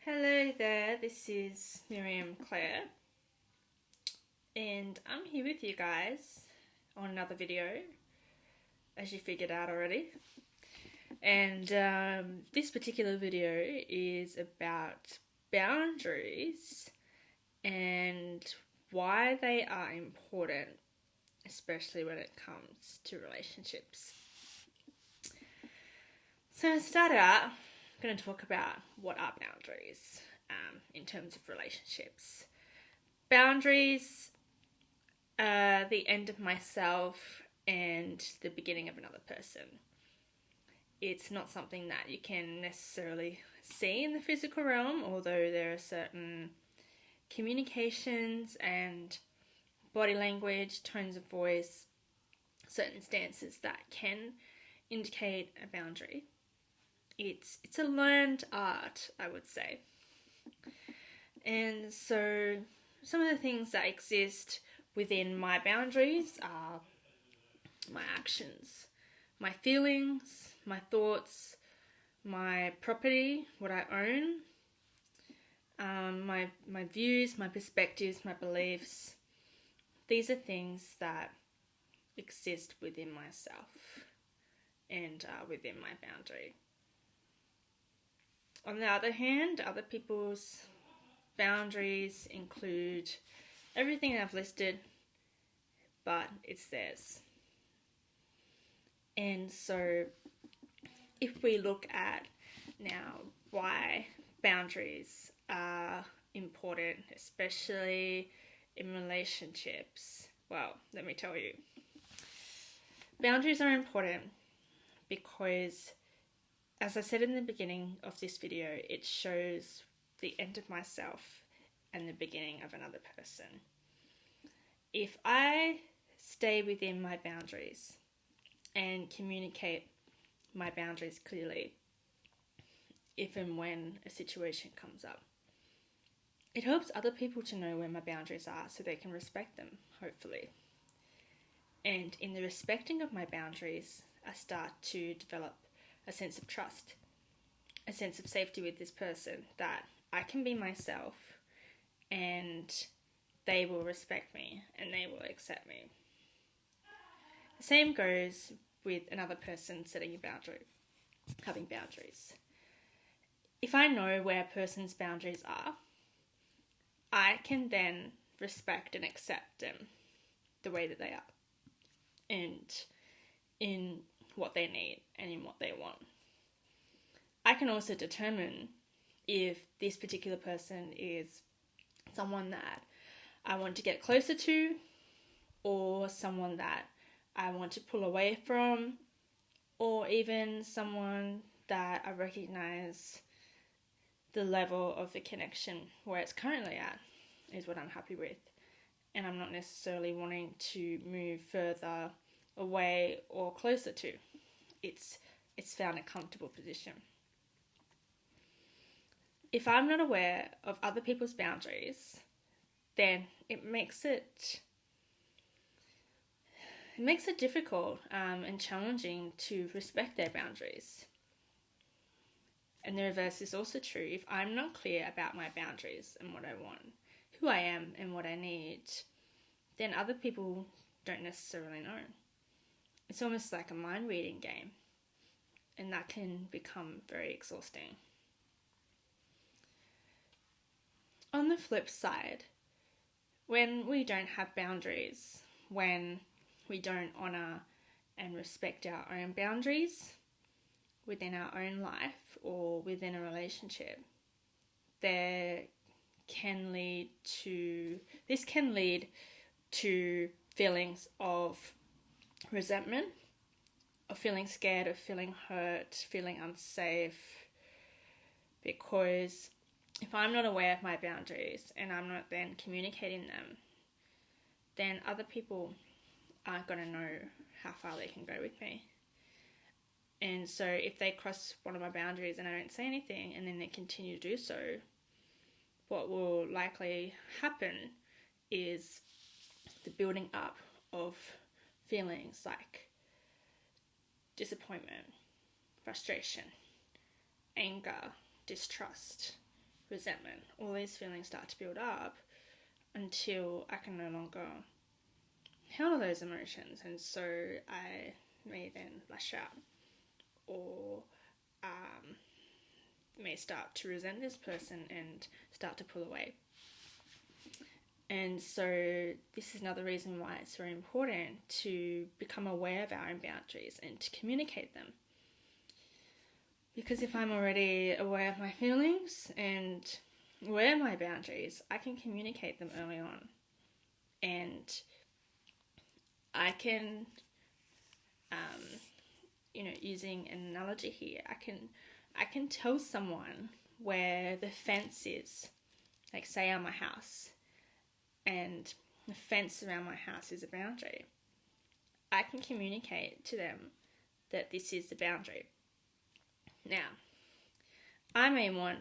Hello there, this is Miriam Claire, and I'm here with you guys on another video, as you figured out already. And this particular video is about boundaries and why they are important, especially when it comes to relationships. So to start out, I'm going to talk about what are boundaries in terms of relationships. Boundaries are the end of myself and the beginning of another person. It's not something that you can necessarily see in the physical realm, although there are certain communications and body language, tones of voice, certain stances that can indicate a boundary. It's a learned art, I would say. And so some of the things that exist within my boundaries are my actions, my feelings, my thoughts, my property, what I own, my views, my perspectives, my beliefs. These are things that exist within myself and within my boundary. On the other hand, other people's boundaries include everything I've listed, but it's theirs. And so if we look at now why boundaries are important, especially in relationships, well, let me tell you. Boundaries are important because, as I said in the beginning of this video, it shows the end of myself and the beginning of another person. If I stay within my boundaries and communicate my boundaries clearly, if and when a situation comes up, it helps other people to know where my boundaries are so they can respect them, hopefully. And in the respecting of my boundaries, I start to develop a sense of trust, a sense of safety with this person, that I can be myself and they will respect me and they will accept me. The same goes with another person setting a boundary, having boundaries. If I know where a person's boundaries are, I can then respect and accept them the way that they are and in what they need and in what they want. I can also determine if this particular person is someone that I want to get closer to or someone that I want to pull away from, or even someone that I recognize the level of the connection where it's currently at is what I'm happy with, and I'm not necessarily wanting to move further away or closer to. It's found a comfortable position. If I'm not aware of other people's boundaries, then it makes it difficult and challenging to respect their boundaries. And the reverse is also true. If I'm not clear about my boundaries and what I want, who I am and what I need, then other people don't necessarily know. It's almost like a mind reading game, and that can become very exhausting. On the flip side, when we don't have boundaries, when we don't honour and respect our own boundaries within our own life or within a relationship, this can lead to feelings of resentment, of feeling scared, of feeling hurt, feeling unsafe, because if I'm not aware of my boundaries and I'm not then communicating them, then other people aren't going to know how far they can go with me. And so if they cross one of my boundaries and I don't say anything and then they continue to do so, what will likely happen is the building up of feelings like disappointment, frustration, anger, distrust, resentment. All these feelings start to build up until I can no longer handle those emotions, and so I may then lash out, or may start to resent this person and start to pull away. And so this is another reason why it's very important to become aware of our own boundaries and to communicate them. Because if I'm already aware of my feelings and aware of my boundaries, I can communicate them early on. And I can, using an analogy here, I can tell someone where the fence is, like say on my house, and the fence around my house is a boundary. I can communicate to them that this is the boundary. Now, I may want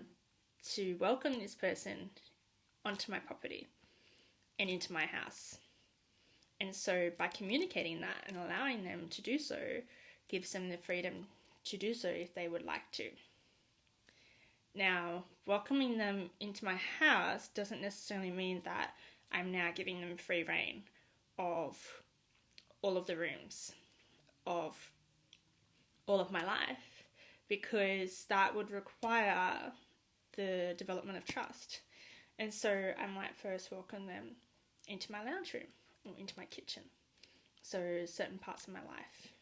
to welcome this person onto my property and into my house. And so by communicating that and allowing them to do so, gives them the freedom to do so if they would like to. Now, welcoming them into my house doesn't necessarily mean that I'm now giving them free reign of all of the rooms, of all of my life, because that would require the development of trust. And so I might first welcome them into my lounge room or into my kitchen. So certain parts of my life,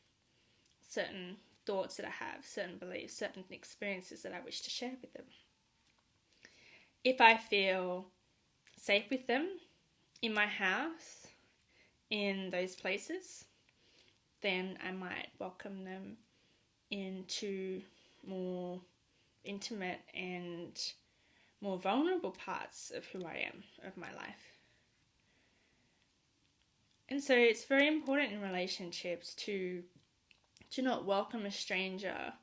certain thoughts that I have, certain beliefs, certain experiences that I wish to share with them. If I feel safe with them in my house, in those places, then I might welcome them into more intimate and more vulnerable parts of who I am, of my life. And so it's very important in relationships to not welcome a stranger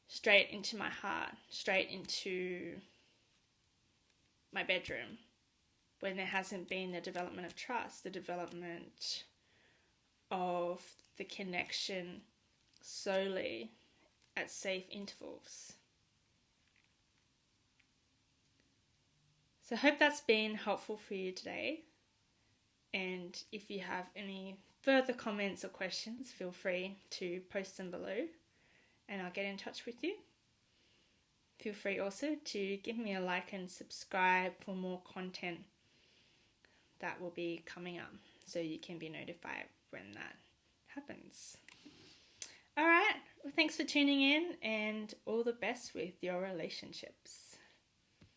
straight into my heart, straight into my bedroom, when there hasn't been the development of trust, the development of the connection slowly at safe intervals. So I hope that's been helpful for you today. And if you have any further comments or questions, feel free to post them below and I'll get in touch with you. Feel free also to give me a like and subscribe for more content that will be coming up, so you can be notified when that happens. Alright, well, thanks for tuning in and all the best with your relationships.